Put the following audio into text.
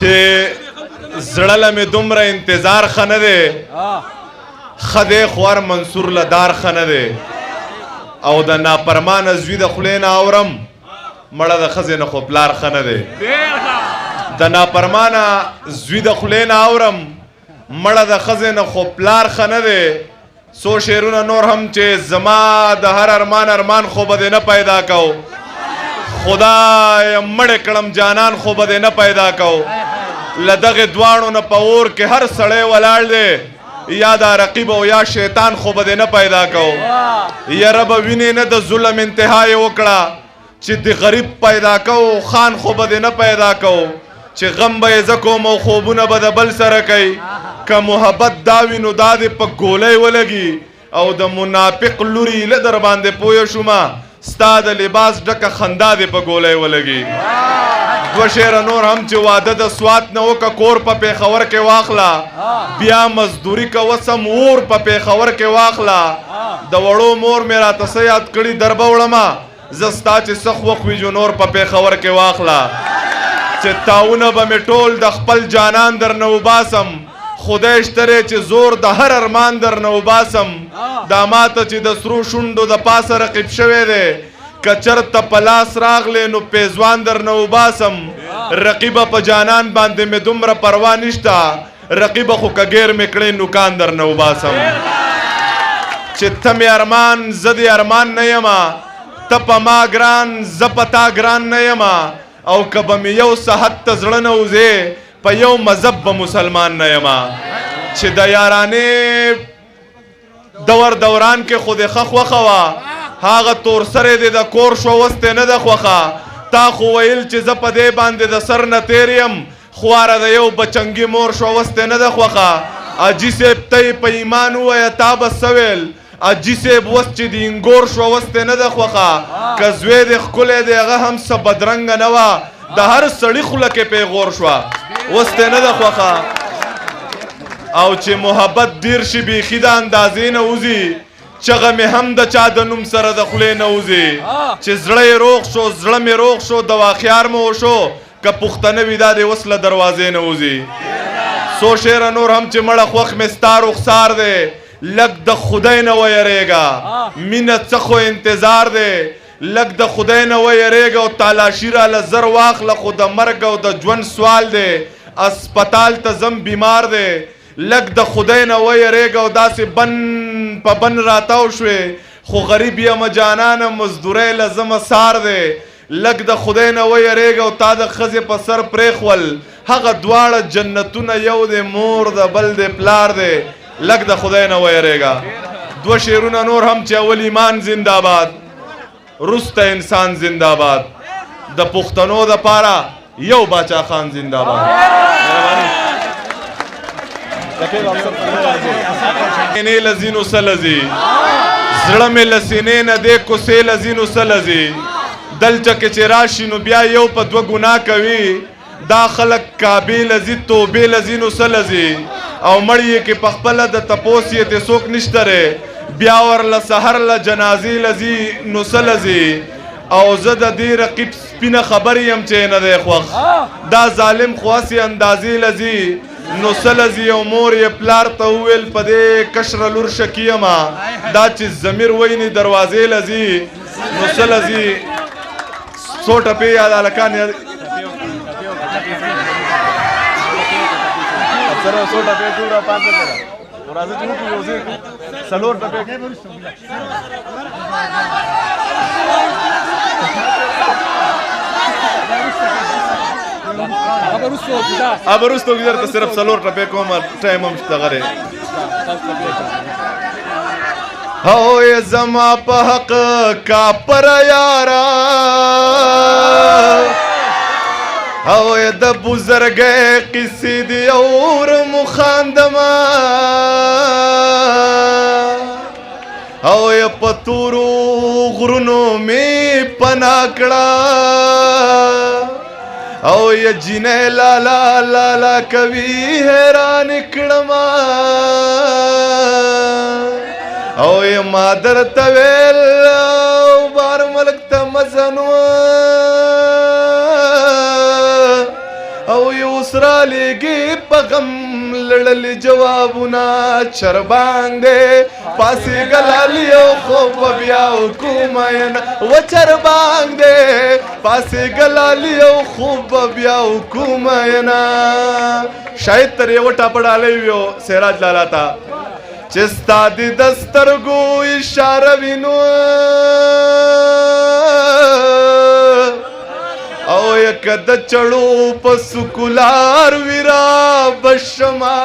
چې زړه له مې دومره انتظار ښه نه دی ښه دی خو هر منصور له دار ښه نه دی او د ناپرمانه زوی د خولې نه اورم مړه د ښځې نه خو پلار ښه نه دی د ناپرمانه زوی د خولې نه اورم مړه د ښځې نه خو پلار ښه نه دی څو شعرونه نور هم چې زما د هر ارمان خو به دې نه پیدا کو خدای مړ کړم جانان خو به دې نه پیدا کو له دغې دواړو نه په اور کې هر سړی ولاړ دی یا دا رقیب او یا شیطان خو به دې نه پیدا کو یاره به وینې نه د ظلم انتها یې وکړه چې د غریب پیدا کو خان خو به دې نه پیدا کو چې غم به یې زه کوم او خوبونه به د بل سره کوي که محبت دا وي نو دا دې په ګولۍ ولګي او د منافق لوري له در باندې پوه شومه ستا د لباس ډکه خندا دې په ګولۍ ولګي دوه شعره نور هم چې واده د سوات نه وکه کور په پېښور کې واخله بیا مزدوري کوه سم اور په پېښور کې واخله د وړو مور مې راته څه یاد کړي در به وړمه زه ستا چې څه خوښ وي جو نور په پېښور کې واخله چې تاونه به مې ټول د خپل جانان در نه وباسم خدای شتره چې زور د هر ارمان در نه وباسم دا ماته چې د سرو شونډو د پاسه رقیب شوی دی که چرته په لاس راغلی نو پیزوان در نه وباسم رقیبه په جانان باندې مې دومره پروا نشته رقیبه خو که ګیر مې کړې نوکان در نه وباسم چې ته مې ارمان زه د ارمان نه یمه ته په ما ګران زه په تا ګران نه یمه او که به مې یو صحت ته زړه نه وځې په یو مذهب به مسلمان نه یمه چې د یارانې دوران کې خو دې ښه خوښه وه هغه تور سرې دې د کور شو اوس دې نه ده خوښه تا خو ویل چې زه په دې باندې د سر نه تېر یم خواره د یو بچنګي مور شو اوس دې نه ده خوښه اجي صاحب ته یې په ایمان ووایه تا به څه ویل اجي صاحب اوس چې د انګور شو اوس دې نه ده خوښه که زوی دې ښکلی دی هغه هم څه بدرنګه نه وه د هر سړي خوله کې پیغور شوه اوس دې نه ده خوښه او چې محبت ډېر شي بیخي د اندازې نه وځي چغه مې هم د چا د نوم سره د خولې نه وځي چې زړه یې روغ شو زړه مې روغ شو دوا خیار مې وشو که پښتنه وي دا دې اوس له دروازې نه وځي څو شعره نور هم چې مړه خوښ مې ستا رخسار دی لږ د خدای نه ویریږه مینه څه خو انتظار دی لږ د خدای نه ویریږه او تالاشي راله زر واخله خو د مرګ او د ژوند سوال دی اسپتال ته ځم بیمار دی لږ د خدای نه ویریږه او داسې بن په بن راتاو شوې خو غریب یم جانانه مزدورۍ له زمه سار دی لږ د خدای نه ویریږه او تا د ښځې په سر پرېښول هغه دواړه جنتونه یو دی مور د بل دی پلار دی لږ د خدای نه ویریږه دوه شعرونه نور هم چې اول ایمان زنده‌باد رسته انسان زنده‌باد د پښتنو دپاره یو باچا خان زنده‌باد سینې له ځینو څه لځي زړه مې له سینې نه دی کوڅې له ځینو څه لځي دلته کې چې راشي نو بیا یو په دوه ګناه کوي دا خلک کعبې له ځي توبې له ځینو څه لځي او مړ یې کې په خپله د تپوس یې ته څوک نشته دی بیا ورله سحر له جنازې له ځي نو څه لځي او زه د دې رقیب سپینه خبر یم چې نه دی خوښ دا ظالم خو هسې اندازې له ځي نو څه لځي او مور یې پلار ته وویل په دې کشره لور شکي یمه دا چې ضمیر ویني دروازې له ځي نو څه لځي څو ټپې یاد هلکان یاد سره څو ټپې جوړه پانځه زره راځه چې وکړو څلور ټپې अब रुस्तो किधर तो सिर्फ सलोर टपे को मर टाइम हम तगरे हो ये जमा पहक का पर यारा हो ये द बुजुर्ग किसी दी और मुखांदमा हो ये पतूरू गुरुनों में पनाकड़ा او یا جنې لالا لالا کوي حیران کړما او یا مادر تویل او بار ملک ته مزنو او یا اوس رالیږي په غم لړلي جوابونه چربانګ دی پاسېږه لالي او خوب به بیا وکومه ینه و چربانګ دی پاسېږه لالي او خوب به بیا وکومه ینه شاید تر یوه ټاپه ډالۍ وي سراج لالا ته چې ستا د سترګو اشاره وینو او یک د چړو په سکولار ویرا بشما